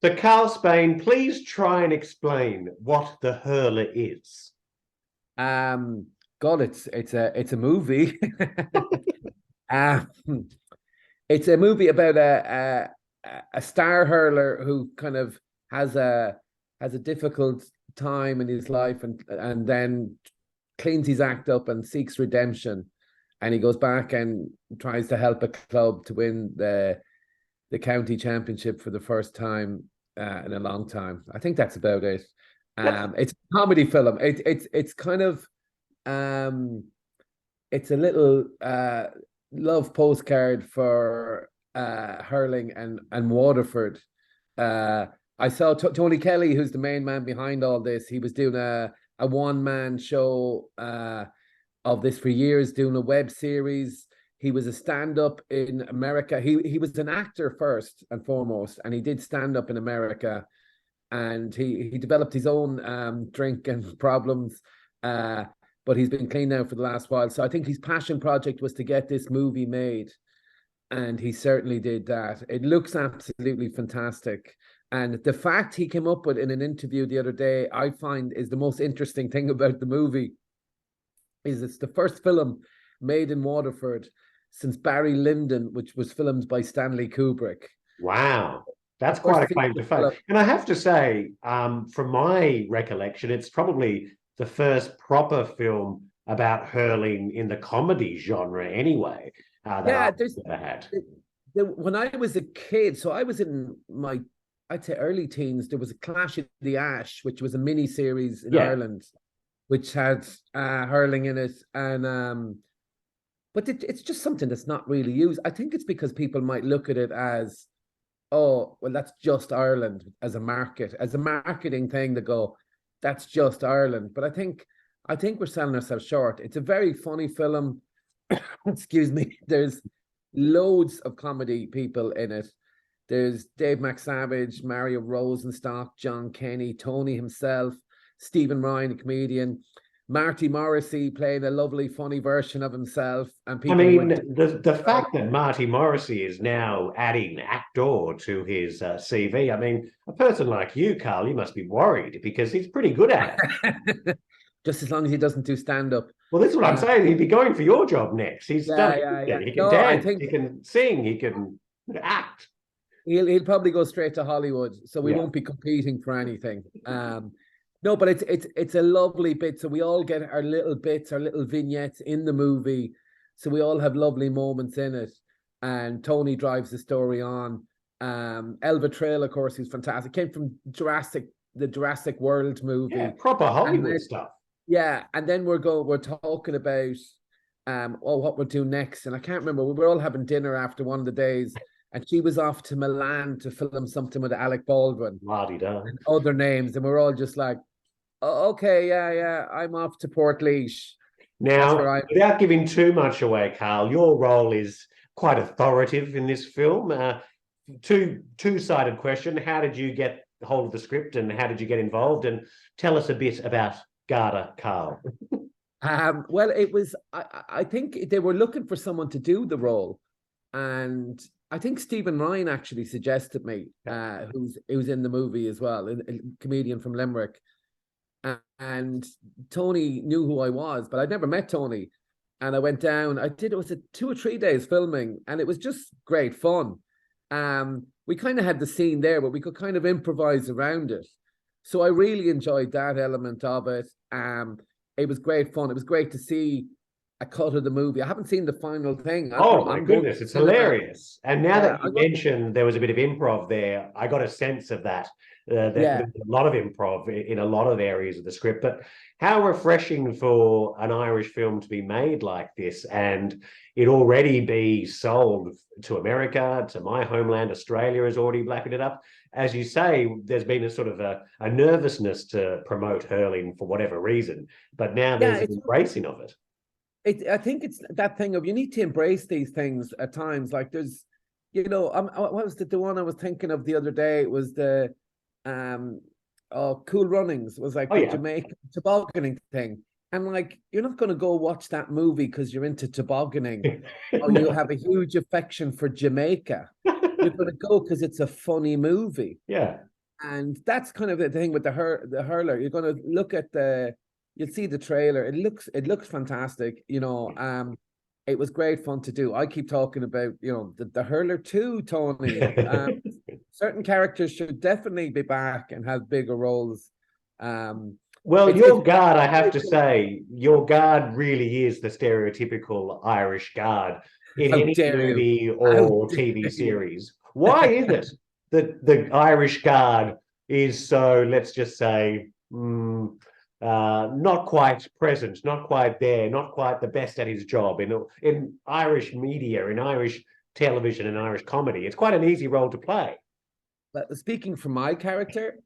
So, Carl Spain, please try and explain what the Hurler is. Um, God, it's a movie. um, it's a movie about a star hurler who kind of has a has a difficult time in his life, and then cleans his act up and seeks redemption, and he goes back and tries to help a club to win the county championship for the first time in a long time. I think that's about it. It's a comedy film. It's kind of um, it's a little love postcard for hurling and Waterford. Uh, I saw Tony Kelly, who's the main man behind all this. He was doing a one man show of this for years, doing a web series. He was a stand up in America. He was an actor first and foremost, and he did stand up in America. And he developed his own drinking problems. But he's been clean now for the last while. So I think his passion project was to get this movie made. And he certainly did that. It looks absolutely fantastic. And the fact he came up with in an interview the other day, I find is the most interesting thing about the movie, is it's the first film made in Waterford since Barry Lyndon, which was filmed by Stanley Kubrick. Wow. That's quite a claim to fame. And I have to say, from my recollection, it's probably the first proper film about hurling in the comedy genre anyway, that I've ever had. When I was a kid, so I was in my, I'd say early teens, there was a Clash of the Ash, which was a mini series in Ireland, which had hurling in it. And but it's just something that's not really used. I think it's because people might look at it as, oh, well, that's just Ireland as a market, as a marketing thing to go, that's just Ireland. But I think we're selling ourselves short. It's a very funny film. Excuse me. There's loads of comedy people in it. There's Dave McSavage, Mario Rosenstock, John Kenny, Tony himself, Stephen Ryan, a comedian, Marty Morrissey playing a lovely, funny version of himself. And people, I mean, the fact that Marty Morrissey is now adding actor to his CV, I mean, a person like you, Carl, you must be worried because he's pretty good at it. Just as long as he doesn't do stand-up. Well, that's what I'm saying. He'd be going for your job next. He's done yeah. He can dance, he can sing, he can act. He'll probably go straight to Hollywood, so we won't be competing for anything. No, but it's a lovely bit. So we all get our little bits, our little vignettes in the movie. So we all have lovely moments in it. And Tony drives the story on. Elva Trail, of course, who's fantastic. Came from the Jurassic World movie. Yeah, proper Hollywood stuff. Yeah, and then we're talking about what we're doing next. And I can't remember. We were all having dinner after one of the days. And she was off to Milan to film something with Alec Baldwin and other names. And we're all just like, oh, okay, yeah, I'm off to Portlaoise. Now, without giving too much away, Carl, your role is quite authoritative in this film. Two-sided question. How did you get hold of the script and how did you get involved? And tell us a bit about Garda, Karl. Well, it was, I think they were looking for someone to do the role. And I think Stephen Ryan actually suggested me, who's in the movie as well, a comedian from Limerick. And Tony knew who I was, but I'd never met Tony. And I went down, it was 2 or 3 days filming, and it was just great fun. We kind of had the scene there, but we could kind of improvise around it. So I really enjoyed that element of it. It was great fun. It was great to see a cut of the movie. I haven't seen the final thing. Oh my goodness, it's hilarious. And now that you mentioned there was a bit of improv there, I got a sense of that. There's a lot of improv in a lot of areas of the script, but how refreshing for an Irish film to be made like this and it already be sold to America, to my homeland. Australia has already blackened it up. As you say, there's been a sort of a nervousness to promote hurling for whatever reason, but now there's an embracing of it. I think it's that thing of you need to embrace these things at times. Like there's, what was the one I was thinking of the other day? It was the Cool Runnings. It was like the Jamaican tobogganing thing. And like, you're not going to go watch that movie because you're into tobogganing or you have a huge affection for Jamaica. You're going to go because it's a funny movie. Yeah. And that's kind of the thing with the Hurler. You're going to look at you'll see the trailer. It looks fantastic. It was great fun to do. I keep talking about, the Hurler 2, Tony. Certain characters should definitely be back and have bigger roles. Well, your guard, I have to say, your guard really is the stereotypical Irish guard in any movie or TV series. Why is it that the Irish guard is so, let's just say, not quite present, not quite there, not quite the best at his job in Irish media, in Irish television and Irish comedy? It's quite an easy role to play. But speaking for my character,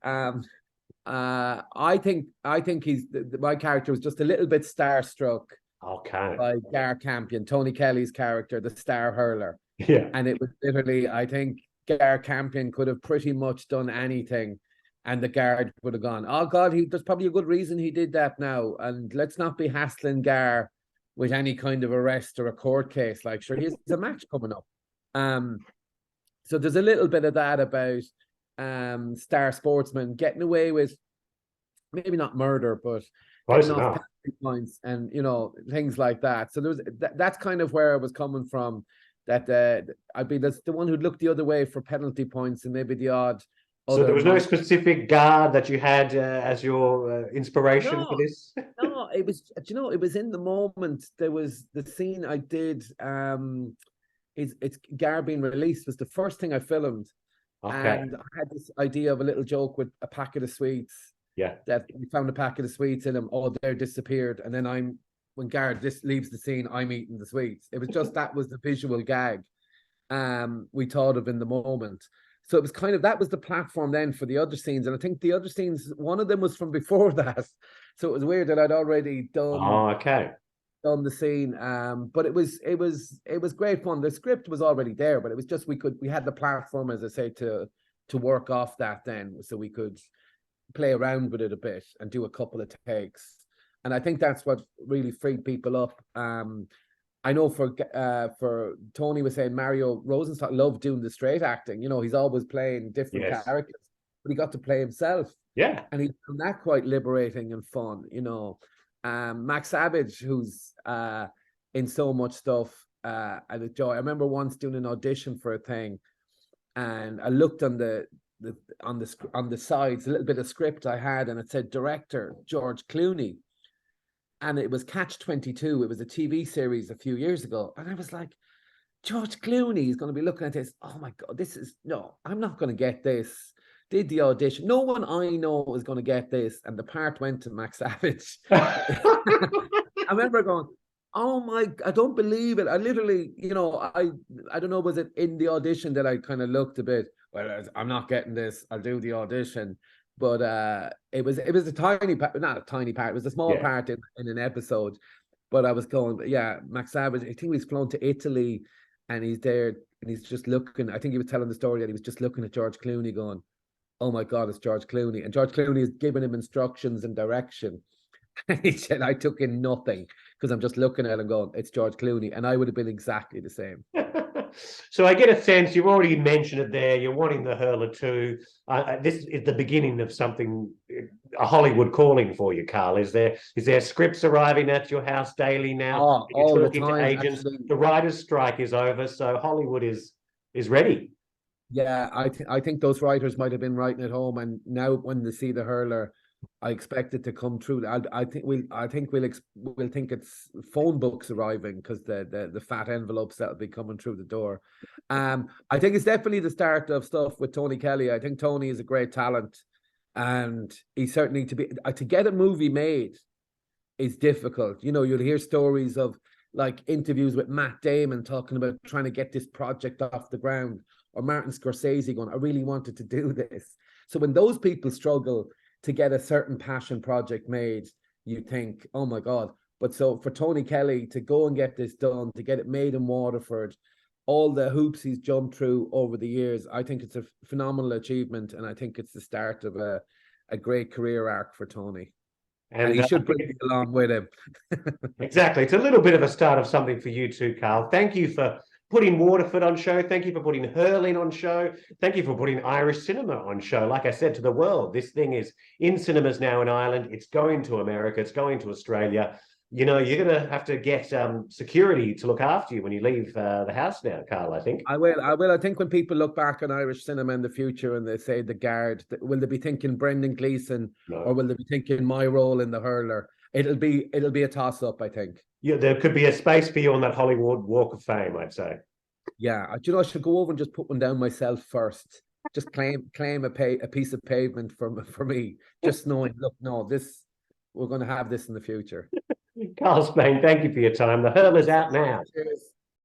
I think my character was just a little bit starstruck. Okay. By Gar Campion, Tony Kelly's character, the star hurler. Yeah. And it was literally, I think Gar Campion could have pretty much done anything, and the guard would have gone, oh God, there's probably a good reason he did that now. And let's not be hassling Gar with any kind of arrest or a court case. Like, sure, here's a match coming up. So there's a little bit of that about star sportsmen getting away with maybe not murder, but getting off penalty points and things like that. So there's that's kind of where I was coming from. That I'd be the one who'd look the other way for penalty points and maybe the odd. So there was no specific guard that you had as your inspiration for this? No, it was. It was in the moment. There was the scene I did. It's Gar being released was the first thing I filmed. Okay. And I had this idea of a little joke with a packet of sweets. Yeah. That we found a packet of sweets in him. Oh, they're disappeared. And then when Garrett leaves the scene, I'm eating the sweets. It was just that was the visual gag we thought of in the moment. So it was kind of, that was the platform then for the other scenes. And I think the other scenes, one of them was from before that. So it was weird that I'd already done. Oh, okay. Done the scene. But it was great fun. The script was already there, but it was just, we had the platform, as I say, to work off that then. So we could play around with it a bit and do a couple of takes. And I think that's what really freed people up. I know for Tony was saying Mario Rosenstock loved doing the straight acting. He's always playing different characters, but he got to play himself. Yeah. And he found that quite liberating and fun, Max Savage, who's in so much stuff, I enjoy. I remember once doing an audition for a thing, and I looked on the sides, a little bit of script I had, and it said director George Clooney. And it was Catch-22. It was a TV series a few years ago. And I was like, George Clooney is going to be looking at this. Oh my God, I'm not going to get this. Did the audition. No one I know is going to get this. And the part went to Max Savage. I remember going, oh my, I don't believe it. I literally, I don't know, was it in the audition that I kind of looked a bit, well, I'm not getting this. I'll do the audition. But it was a tiny part, not a tiny part. It was a small part in an episode. But I was going, Max Savage. I think he's flown to Italy, and he's there, and he's just looking. I think he was telling the story that he was just looking at George Clooney, going, "Oh my God, it's George Clooney!" And George Clooney is giving him instructions and direction. And he said, "I took in nothing because I'm just looking at him, going, it's George Clooney," and I would have been exactly the same. So I get a sense, you've already mentioned it there, you're wanting the Hurler 2. This is the beginning of something, a Hollywood calling for you, Karl. Is there scripts arriving at your house daily now? All you're talking the time, to agents. Absolutely. The writers' strike is over, so Hollywood is ready. Yeah, I think those writers might have been writing at home, and now when they see the Hurler, I expect it to come true. I think we'll think it's phone books arriving, because the fat envelopes that'll be coming through the door. I think it's definitely the start of stuff with Tony Kelly. I think Tony is a great talent, and he's certainly to get a movie made is difficult. You'll hear stories of like interviews with Matt Damon talking about trying to get this project off the ground, or Martin Scorsese going, I really wanted to do this. So when those people struggle to get a certain passion project made, you think, oh my God. But so for Tony Kelly to go and get this done, to get it made in Waterford, all the hoops he's jumped through over the years, I think it's a phenomenal achievement, and I think it's the start of a great career arc for Tony. And he should bring me along with him. Exactly. It's a little bit of a start of something for you too, Karl. Thank you for putting Waterford on show. Thank you for putting Hurling on show. Thank you for putting Irish cinema on show. Like I said to the world, this thing is in cinemas now in Ireland. It's going to America. It's going to Australia. You know, you're going to have to get security to look after you when you leave the house now, Karl, I think. I will. I think when people look back on Irish cinema in the future and they say The Guard, will they be thinking Brendan Gleeson or will they be thinking my role in The Hurler? It'll be a toss-up, I think. Yeah, there could be a space for you on that Hollywood Walk of Fame, I'd say. Yeah, you know, I should go over and just put one down myself first. Just claim a piece of pavement for me. Just knowing, look, no, we're going to have this in the future. Karl Spain, thank you for your time. The Hurler's out now. Cheers.